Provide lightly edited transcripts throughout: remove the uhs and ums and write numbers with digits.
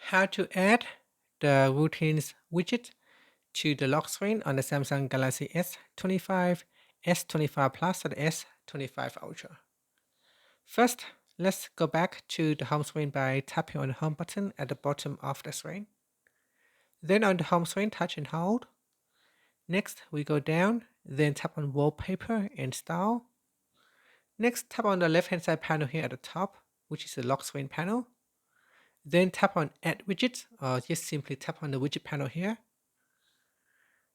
How to add the routines widget to the lock screen on the Samsung Galaxy S25, S25 Plus, and S25 Ultra. First, let's go back to the home screen by tapping on the home button at the bottom of the screen. Then on the home screen, touch and hold. Next, we go down, then tap on Wallpaper and Style. Next, tap on the left-hand side panel here at the top, which is the lock screen panel. Then tap on Add Widgets, or just simply tap on the widget panel here.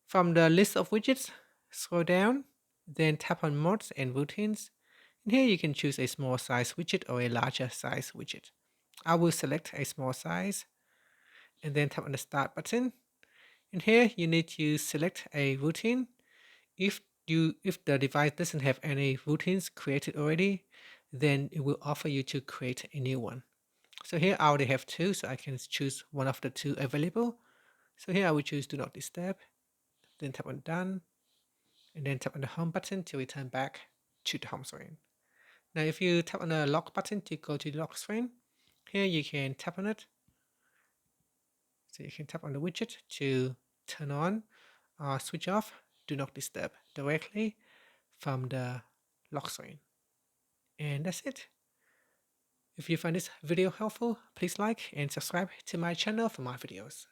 From the list of widgets, scroll down, then tap on Modes and Routines. And here you can choose a small size widget or a larger size widget. I will select a small size and then tap on the Start button. And here you need to select a routine. If the device doesn't have any routines created already, then it will offer you to create a new one. So here I already have two, so I can choose one of the two available. So here I will choose Do Not Disturb, then tap on Done, and then tap on the Home button to return back to the home screen. Now if you tap on the Lock button to go to the lock screen, here you can tap on it. So you can tap on the widget to turn on or switch off Do Not Disturb directly from the lock screen. And that's it. If you find this video helpful, please like and subscribe to my channel for more videos.